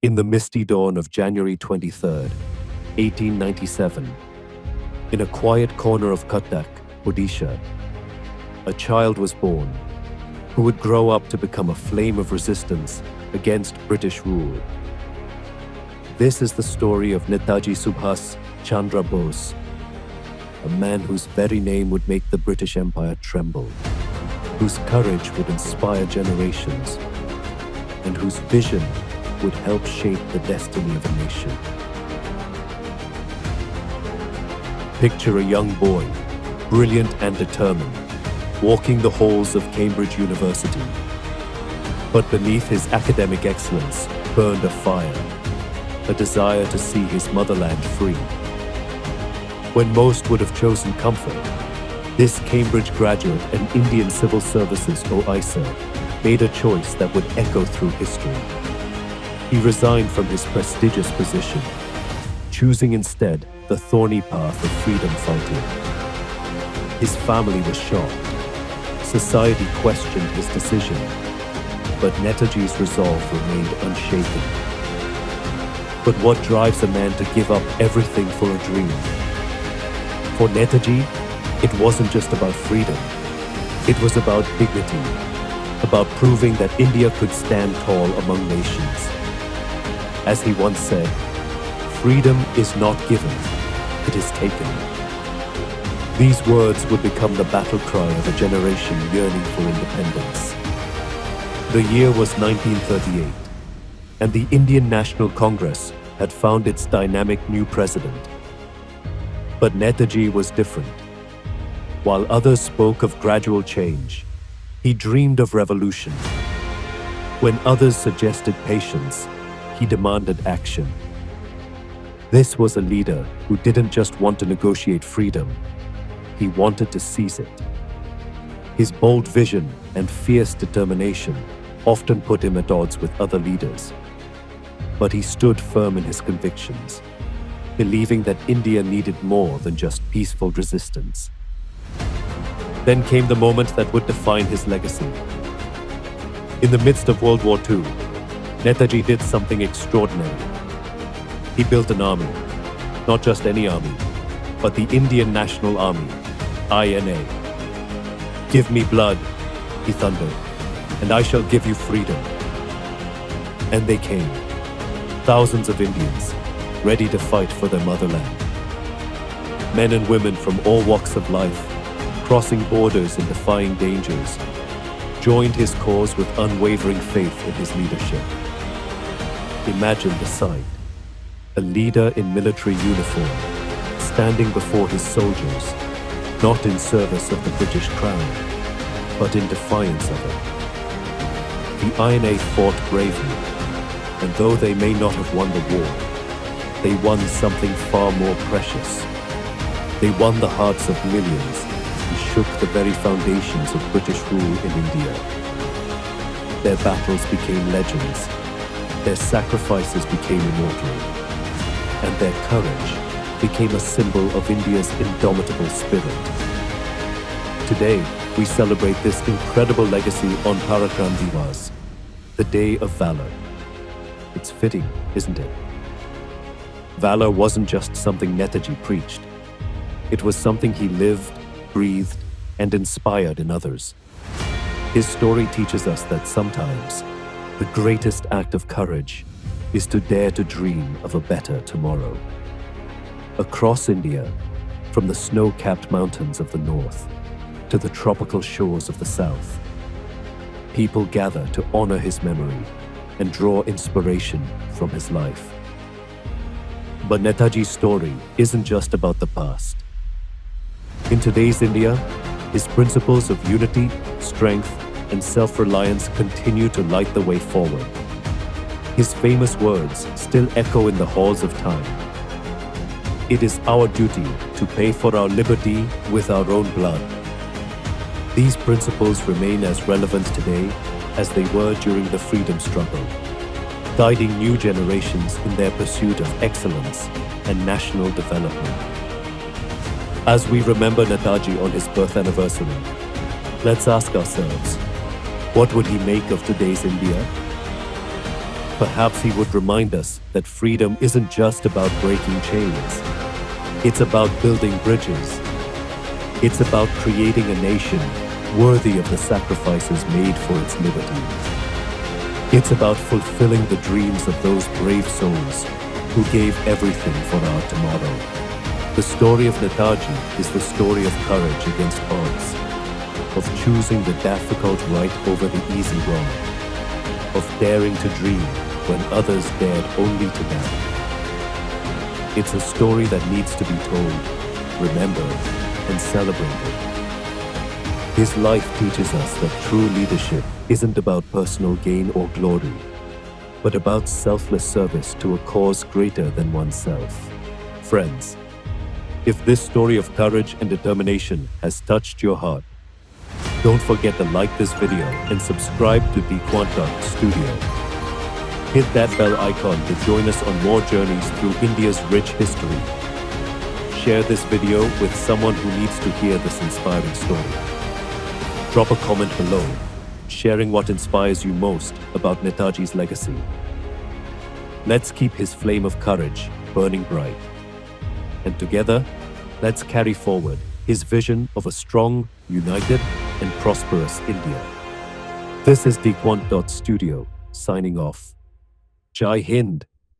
In the misty dawn of January 23rd, 1897, in a quiet corner of Cuttack, Odisha, a child was born who would grow up to become a flame of resistance against British rule. This is the story of Netaji Subhas Chandra Bose, a man whose very name would make the British Empire tremble, whose courage would inspire generations, and whose vision would help shape the destiny of a nation. Picture a young boy, brilliant and determined, walking the halls of Cambridge University. But beneath his academic excellence burned a fire, a desire to see his motherland free. When most would have chosen comfort, this Cambridge graduate and Indian Civil Services OISA made a choice that would echo through history. He resigned from his prestigious position, choosing instead the thorny path of freedom fighting. His family was shocked. Society questioned his decision, but Netaji's resolve remained unshaken. But what drives a man to give up everything for a dream? For Netaji, it wasn't just about freedom. It was about dignity, about proving that India could stand tall among nations. As he once said, freedom is not given, it is taken. These words would become the battle cry of a generation yearning for independence. The year was 1938, and the Indian National Congress had found its dynamic new president. But Netaji was different. While others spoke of gradual change, he dreamed of revolution. When others suggested patience, he demanded action. This was a leader who didn't just want to negotiate freedom, he wanted to seize it. His bold vision and fierce determination often put him at odds with other leaders. But he stood firm in his convictions, believing that India needed more than just peaceful resistance. Then came the moment that would define his legacy. In the midst of World War II, Netaji did something extraordinary. He built an army, not just any army, but the Indian National Army, INA. "Give me blood," he thundered, "and I shall give you freedom." And they came, thousands of Indians, ready to fight for their motherland. Men and women from all walks of life, crossing borders and defying dangers, joined his cause with unwavering faith in his leadership. Imagine the sight. A leader in military uniform, standing before his soldiers, not in service of the British Crown, but in defiance of it. The INA fought bravely, and though they may not have won the war, they won something far more precious. They won the hearts of millions and shook the very foundations of British rule in India. Their battles became legends, their sacrifices became immortal, and their courage became a symbol of India's indomitable spirit. Today, we celebrate this incredible legacy on Parakram Diwas, the Day of Valor. It's fitting, isn't it? Valor wasn't just something Netaji preached. It was something he lived, breathed, and inspired in others. His story teaches us that sometimes the greatest act of courage is to dare to dream of a better tomorrow. Across India, from the snow-capped mountains of the north to the tropical shores of the south, people gather to honor his memory and draw inspiration from his life. But Netaji's story isn't just about the past. In today's India, his principles of unity, strength, and self-reliance continue to light the way forward. His famous words still echo in the halls of time. It is our duty to pay for our liberty with our own blood. These principles remain as relevant today as they were during the freedom struggle, guiding new generations in their pursuit of excellence and national development. As we remember Netaji on his birth anniversary, let's ask ourselves, what would he make of today's India? Perhaps he would remind us that freedom isn't just about breaking chains. It's about building bridges. It's about creating a nation worthy of the sacrifices made for its liberty. It's about fulfilling the dreams of those brave souls who gave everything for our tomorrow. The story of Netaji is the story of courage against odds, of choosing the difficult right over the easy wrong, of daring to dream when others dared only to doubt. It's a story that needs to be told, remembered, and celebrated. His life teaches us that true leadership isn't about personal gain or glory, but about selfless service to a cause greater than oneself. Friends, if this story of courage and determination has touched your heart, don't forget to like this video and subscribe to DeQuant.Studio. Hit that bell icon to join us on more journeys through India's rich history. Share this video with someone who needs to hear this inspiring story. Drop a comment below, sharing what inspires you most about Netaji's legacy. Let's keep his flame of courage burning bright. And together, let's carry forward his vision of a strong, united, and prosperous India. This is DeQuant.Studio, signing off. Jai Hind.